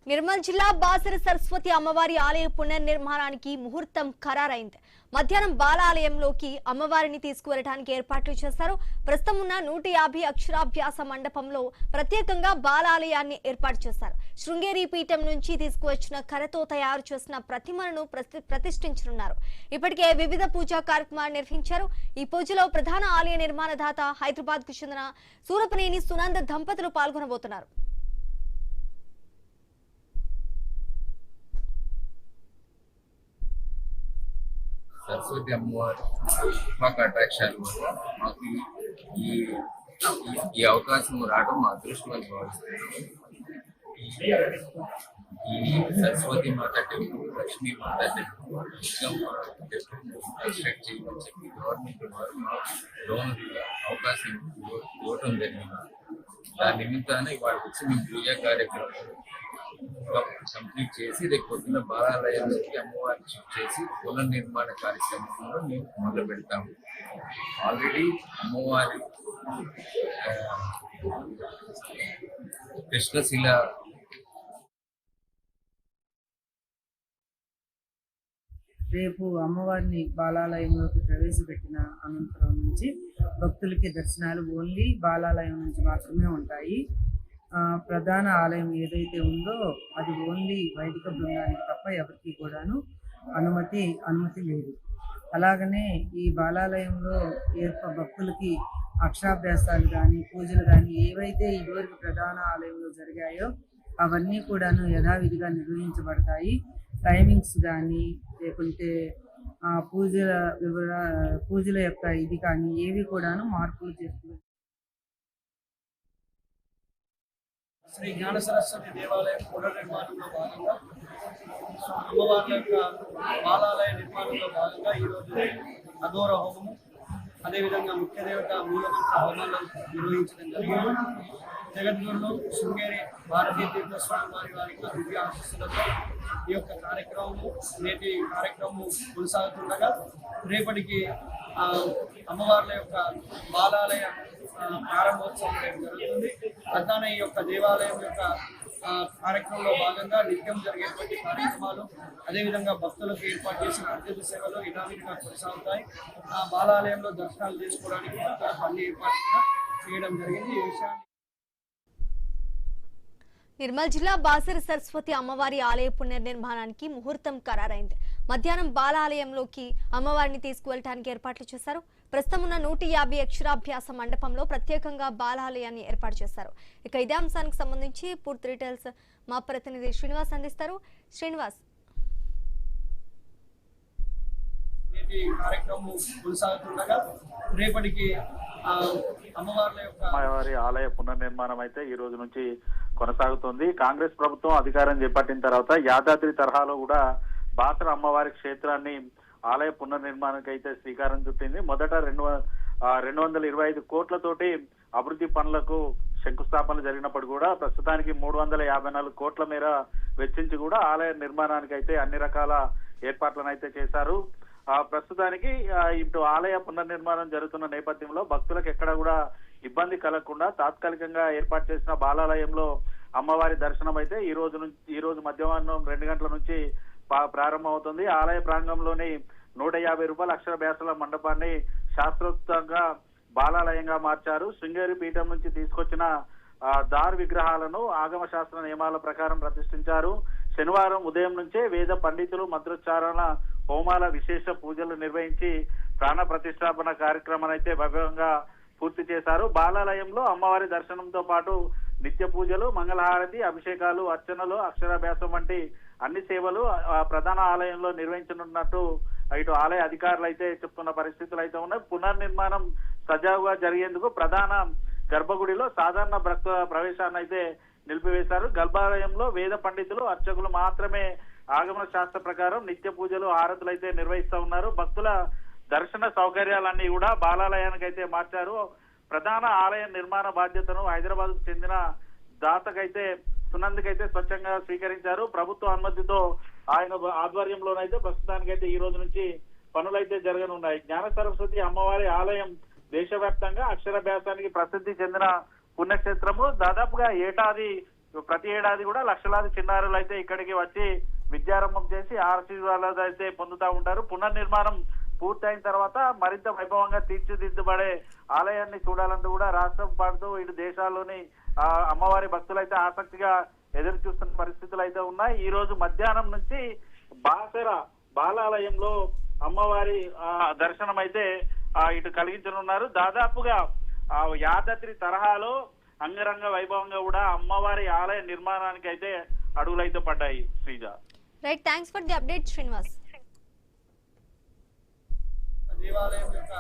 నిర్మల్ జిల్లా బాసర సరస్వతి అమ్మవారి ఆలయ పునర్నిర్మాణానికి ముహూర్తం ఖరారైంది. మధ్యాహ్నం బాలాలయంలోకి అమ్మవారిని తీసుకువెళ్ళడానికి ఏర్పాట్లు చేశారు. ప్రస్తుతం ఉన్న 150 అక్షరాభ్యాస మండపంలో ప్రత్యేకంగా బాలాలయాన్ని ఏర్పాటు చేశారు. శృంగేరి పీఠం నుంచి తీసుకువచ్చిన కర్రతో తయారు చేసిన ప్రతిమలను ప్రతిష్ఠించనున్నారు. ఇప్పటికే వివిధ పూజా కార్యక్రమాలు నిర్వహించారు. ఈ పూజలో ప్రధాన ఆలయ నిర్మాణదాత హైదరాబాద్ కు చెందిన సూరపనేని సునంద దంపతులు పాల్గొనబోతున్నారు. సరస్వతి అమ్మవారు మాకు అట్రాక్షన్ మాకు ఈ అవకాశం రావడం మా అదృష్టంగా భావిస్తున్నాము. ఈ సరస్వతి మాత టెంపుల్, లక్ష్మీ మాత టెంపుల్, కన్స్ట్రక్ట్ చేయమని చెప్పి గవర్నమెంట్ వారు మాకు లోన్ అవకాశం ఇవ్వటం జరిగింది. దాని నిమిత్తాన్ని వాడికి వచ్చి మేము పూజా కార్యక్రమం కంప్లీట్ చేసి రేపు పొద్దున్న బాలాలయానికి అమ్మవారిని షిఫ్ట్ చేసి పునర్నిర్మాణ కార్యక్రమంలో మేము మొదలు పెడతాము. ఆల్రెడీ అమ్మవారి కృష్ణశిల రేపు అమ్మవారిని బాలాలయంలోకి ప్రవేశపెట్టిన అనంతరం నుంచి భక్తులకి దర్శనాలు ఓన్లీ బాలాలయం నుంచి మాత్రమే ఉంటాయి. ప్రధాన ఆలయం ఏదైతే ఉందో అది ఓన్లీ వైదిక బృందానికి తప్ప ఎవరికి కూడాను అనుమతి లేదు. అలాగనే ఈ బాలాలయంలో భక్తులకి అక్షరాభ్యాసాలు కానీ పూజలు కానీ ఏవైతే ఇదివరకు ప్రధాన ఆలయంలో జరిగాయో అవన్నీ కూడాను యథావిధిగా నిర్వహించబడతాయి. టైమింగ్స్ కానీ లేకుంటే పూజల యొక్క ఇది కానీ ఏవి కూడాను మార్పులు చేస్తుంది. శ్రీ జ్ఞాన సరస్వతి దేవాలయం పునర్నిర్మాణంలో భాగంగా అమ్మవార్ల యొక్క బాలాలయ నిర్మాణంలో భాగంగా ఈరోజు అఘోర హోమము, అదేవిధంగా ముఖ్య దేవత మూలమంత్ర హోమాలను నిర్వహించడం జరిగింది. జగద్గురులు శృంగేరి భారతీయ తీర్థస్వామి వారికి దివ్య ఆశీస్సులతో ఈ యొక్క నేటి కార్యక్రమం కొనసాగుతుండగా రేపటికి అమ్మవార్ల యొక్క బాలాలయ ప్రారంభోత్సవం జరుగుతుంది. ప్రధాన ఈ యొక్క దేవాలయం యొక్క కార్యక్రమంలో భాగంగా నిత్యం జరిగేటువంటి కార్యక్రమాలు, అదేవిధంగా భక్తులకు ఏర్పాటు చేసిన అర్చక సేవలు యథావిధిగా కొనసాగుతాయి. బాలాలయంలో దర్శనాలు చేసుకోవడానికి భక్తులకు అన్ని ఏర్పాట్లు చేయడం జరిగింది. ఈ విషయాన్ని నిర్మల్ జిల్లా బాసర సరస్వతి అమ్మవారి ఆలయ పునర్నిర్మాణానికి ముహూర్తం ఖరారైంది. మధ్యాహ్నం బాలాలయంలోకి అమ్మవారిని తీసుకువెళ్ళడానికి ఏర్పాట్లు చేశారు. ప్రస్తుతం ఉన్న 150 అక్షరాభ్యాస మండపంలో ప్రత్యేకంగా బాలాలయాన్ని ఏర్పాటు చేశారు. ఇక ఇదే అంశానికి సంబంధించి పూర్తి డీటెయిల్స్ మా ప్రతినిధి శ్రీనివాస్ అందిస్తారు. శ్రీనివాస్, కార్యక్రమం కొనసాగుతుండగా రేపటికి అమ్మవారి ఆలయ పునర్నిర్మాణం అయితే ఈ రోజు నుంచి కొనసాగుతుంది. కాంగ్రెస్ ప్రభుత్వం అధికారం చేపట్టిన తర్వాత యాదాద్రి తరహాలో కూడా బాసర అమ్మవారి క్షేత్రాన్ని ఆలయ పునర్నిర్మాణానికి అయితే శ్రీకారం చుట్టింది. మొదట 225 కోట్లతోటి అభివృద్ధి పనులకు శంకుస్థాపన జరిగినప్పుడు కూడా ప్రస్తుతానికి 354 కోట్ల మేర వెచ్చించి కూడా ఆలయ నిర్మాణానికి అయితే అన్ని రకాల ఏర్పాట్లను అయితే చేశారు. ప్రస్తుతానికి ఇటు ఆలయ పునర్నిర్మాణం జరుగుతున్న నేపథ్యంలో భక్తులకు ఎక్కడ కూడా ఇబ్బంది కలగకుండా తాత్కాలికంగా ఏర్పాటు చేసిన బాలాలయంలో అమ్మవారి దర్శనం అయితే ఈ రోజు మధ్యాహ్నం 2 గంటల నుంచి ప్రారంభమవుతుంది. ఆలయ ప్రాంగణంలోని 150 రూపాయల అక్షరాభ్యాసాల మండపాన్ని శాస్త్రోక్తంగా బాలాలయంగా మార్చారు. శృంగేరి పీఠం నుంచి తీసుకొచ్చిన దార్ విగ్రహాలను ఆగమ శాస్త్ర నియమాల ప్రకారం ప్రతిష్ఠించారు. శనివారం ఉదయం నుంచే వేద పండితులు మంత్రోచ్చారణ హోమాల విశేష పూజలు నిర్వహించి ప్రాణ ప్రతిష్టాపన కార్యక్రమాన్ని అయితే భవ్యంగా పూర్తి చేశారు. బాలాలయంలో అమ్మవారి దర్శనంతో పాటు నిత్య పూజలు, మంగళహారతి, అభిషేకాలు, అర్చనలు, అక్షరాభ్యాసం వంటి అన్ని సేవలు ప్రధాన ఆలయంలో నిర్వహించనున్నట్టు ఇటు ఆలయ అధికారులు అయితే చెప్తున్న పరిస్థితులు అయితే ఉన్నాయి. పునర్నిర్మాణం సజావుగా జరిగేందుకు ప్రధాన గర్భగుడిలో సాధారణ భక్తుల ప్రవేశాన్ని అయితే నిలిపివేశారు. గర్భాలయంలో వేద పండితులు, అర్చకులు మాత్రమే ఆగమన శాస్త్ర ప్రకారం నిత్య పూజలు, హారతులు అయితే నిర్వహిస్తూ ఉన్నారు. భక్తుల దర్శన సౌకర్యాలన్నీ కూడా బాలాలయానికి అయితే మార్చారు. ప్రధాన ఆలయ నిర్మాణ బాధ్యతను హైదరాబాద్ కు చెందిన దాతకైతే సునంద్కైతే స్వచ్ఛంగా స్వీకరించారు. ప్రభుత్వ అనుమతితో ఆయన ఆధ్వర్యంలోనైతే ప్రస్తుతానికైతే ఈ రోజు నుంచి పనులైతే జరగనున్నాయి. జ్ఞాన సరస్వతి అమ్మవారి ఆలయం దేశవ్యాప్తంగా అక్షరాభ్యాసానికి ప్రసిద్ధి చెందిన పుణ్యక్షేత్రము. దాదాపుగా ఏటాది ప్రతి ఏడాది కూడా లక్షలాది చిన్నారులు అయితే ఇక్కడికి వచ్చి విద్యారంభం చేసి ఆశీర్వాదాలు అయితే పొందుతూ ఉంటారు. పునర్నిర్మాణం పూర్తయిన తర్వాత మరింత వైభవంగా తీర్చిదిద్దబడే ఆలయాన్ని చూడాలంటూ కూడా రాష్ట్రం పాటుతూ ఇటు దేశాల్లోని అమ్మవారి భక్తులు అయితే ఆసక్తిగా ఎదురు చూస్తున్న పరిస్థితులు అయితే ఉన్నాయి. ఈ రోజు మధ్యాహ్నం నుంచి బాసర బాలాలయంలో అమ్మవారి దర్శనం అయితే ఇటు కలిగించనున్నారు. దాదాపుగా యాదాద్రి తరహాలో అంగరంగ వైభవంగా కూడా అమ్మవారి ఆలయ నిర్మాణానికి అయితే అడుగులైతే పడ్డాయి. Sreeja, right, thanks for the update Srinivas. దేవాలయం యొక్క